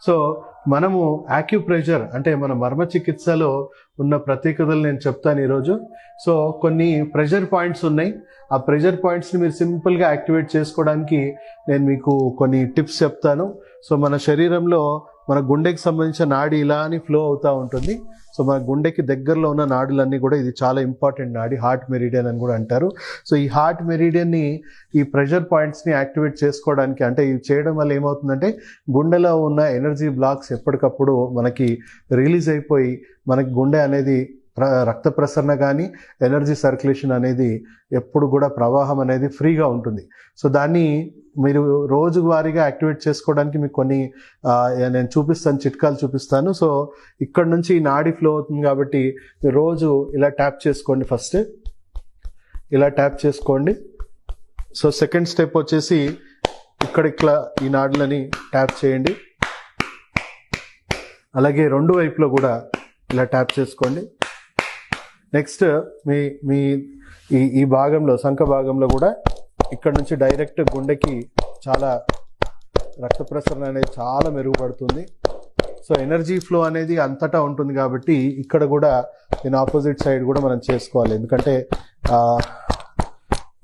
So మనము acupressure అంటే మన మర్మ చికిత్సలో ఉన్న ప్రత్యేకతలు నేను చెప్తాను ఈరోజు. సో కొన్ని ప్రెషర్ పాయింట్స్ ఉన్నాయి. ఆ ప్రెషర్ పాయింట్స్ని మీరు సింపుల్గా యాక్టివేట్ చేసుకోవడానికి నేను మీకు కొన్ని టిప్స్ చెప్తాను. సో మన శరీరంలో మన గుండెకి సంబంధించిన నాడి ఇలా అని ఫ్లో అవుతూ ఉంటుంది. సో మన గుండెకి దగ్గరలో ఉన్న నాడులన్నీ కూడా ఇది చాలా ఇంపార్టెంట్ నాడి, హార్ట్ మెరిడియన్ అని కూడా అంటారు. సో ఈ హార్ట్ మెరిడియన్ని ఈ ప్రెషర్ పాయింట్స్ని యాక్టివేట్ చేసుకోవడానికి, అంటే ఇవి చేయడం వల్ల ఏమవుతుందంటే గుండెలో ఉన్న ఎనర్జీ బ్లాక్స్ ఎప్పటికప్పుడు మనకి రిలీజ్ అయిపోయి మనకి గుండె అనేది రక్త ప్రసరణ కానీ ఎనర్జీ సర్క్యులేషన్ అనేది ఎప్పుడు కూడా ప్రవాహం అనేది ఫ్రీగా ఉంటుంది. సో దాన్ని మీరు రోజువారీగా యాక్టివేట్ చేసుకోవడానికి మీకు కొన్ని నేను చూపిస్తాను, చిట్కాలు చూపిస్తాను. సో ఇక్కడ నుంచి నాడి ఫ్లో అవుతుంది కాబట్టి రోజు ఇలా ట్యాప్ చేసుకోండి. ఫస్ట్ ఇలా ట్యాప్ చేసుకోండి. సో సెకండ్ స్టెప్ వచ్చేసి ఇట్లా ఈ నాడులని ట్యాప్ చేయండి. అలాగే రెండు వైపులో కూడా ఇలా ట్యాప్ చేసుకోండి. నెక్స్ట్ మీ ఈ భాగంలో, సంఖ భాగంలో కూడా ఇక్కడ నుంచి డైరెక్ట్ గుండెకి చాలా రక్త ప్రసరణ అనేది చాలా మెరుగుపడుతుంది. సో ఎనర్జీ ఫ్లో అనేది అంతటా ఉంటుంది కాబట్టి ఇక్కడ కూడా నేను ఆపోజిట్ సైడ్ కూడా మనం చేసుకోవాలి. ఎందుకంటే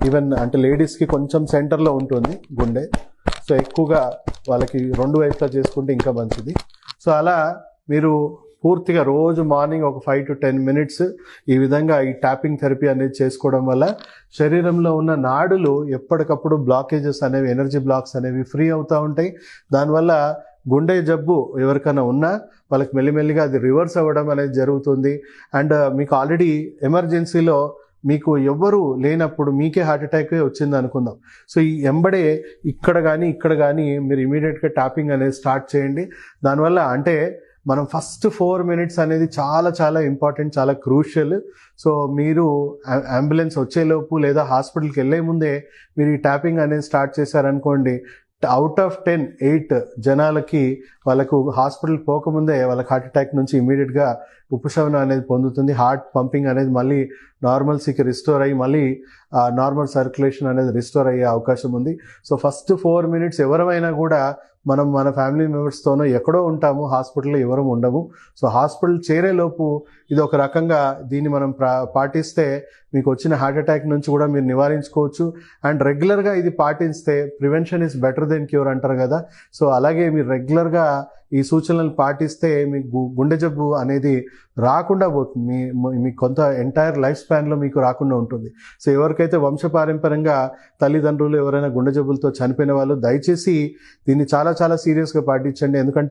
ఈవెన్ అంటే లేడీస్కి కొంచెం సెంటర్లో ఉంటుంది గుండె. సో ఎక్కువగా వాళ్ళకి రెండు వైపులా చేసుకుంటే ఇంకా మంచిది. సో అలా మీరు పూర్తిగా రోజు మార్నింగ్ ఒక 5 to 10 minutes ఈ విధంగా ఈ ట్యాపింగ్ థెరపీ అనేది చేసుకోవడం వల్ల శరీరంలో ఉన్న నాడులు ఎప్పటికప్పుడు బ్లాకేజెస్ అనేవి, ఎనర్జీ బ్లాక్స్ అనేవి ఫ్రీ అవుతూ ఉంటాయి. దానివల్ల గుండె జబ్బు ఎవరికైనా ఉన్నా వాళ్ళకి మెల్లిమెల్లిగా అది రివర్స్ అవ్వడం అనేది జరుగుతుంది. అండ్ మీకు ఆల్రెడీ ఎమర్జెన్సీలో మీకు ఎవ్వరూ లేనప్పుడు మీకే హార్ట్ అటాక్ వచ్చింది అనుకుందాం. సో ఈ ఎంబడే ఇక్కడ కానీ మీరు ఇమీడియట్గా ట్యాపింగ్ అనేది స్టార్ట్ చేయండి. దానివల్ల అంటే మనం ఫస్ట్ 4 minutes అనేది చాలా చాలా ఇంపార్టెంట్, చాలా క్రూషియల్. సో మీరు అంబులెన్స్ వచ్చేలోపు లేదా హాస్పిటల్కి వెళ్ళే ముందే మీరు ఈ ట్యాపింగ్ అనేది స్టార్ట్ చేశారనుకోండి, అవుట్ ఆఫ్ 10, 8 జనాలకి వాళ్ళకు హాస్పిటల్ పోకముందే వాళ్ళకి హార్ట్ అటాక్ నుంచి ఇమీడియట్గా ఉపశమనం అనేది పొందుతుంది. హార్ట్ పంపింగ్ అనేది మళ్ళీ నార్మల్సీకి రిస్టోర్ అయ్యి మళ్ళీ నార్మల్ సర్క్యులేషన్ అనేది రిస్టోర్ అయ్యే అవకాశం ఉంది. సో ఫస్ట్ 4 minutes ఎవరైనా కూడా మనం మన ఫ్యామిలీ మెంబర్స్తోనో ఎక్కడో ఉంటాము, హాస్పిటల్లో ఎవరు ఉండము. సో హాస్పిటల్ చేరేలోపు ఇది ఒక రకంగా దీన్ని మనం పాటిస్తే మీకు వచ్చిన హార్ట్ అటాక్ నుంచి కూడా మీరు నివారించుకోవచ్చు. అండ్ రెగ్యులర్గా ఇది పాటిస్తే prevention is better then cure అంటారు కదా. సో అలాగే మీరు రెగ్యులర్గా ఈ సూచనలు పాటిస్తే మీకు గుండె జబ్బు అనేది రాకుండా పోతుంది. మీ కొంత ఎంటైర్ లైఫ్ స్పాన్లో మీకు రాకుండా ఉంటుంది. సో ఎవరికైతే వంశపారంపర్యంగా తల్లిదండ్రులు ఎవరైనా గుండె జబ్బులతో చనిపోయిన వాళ్ళు దయచేసి దీన్ని చాలా చాలా సీరియస్గా పాటించండి. ఎందుకంటే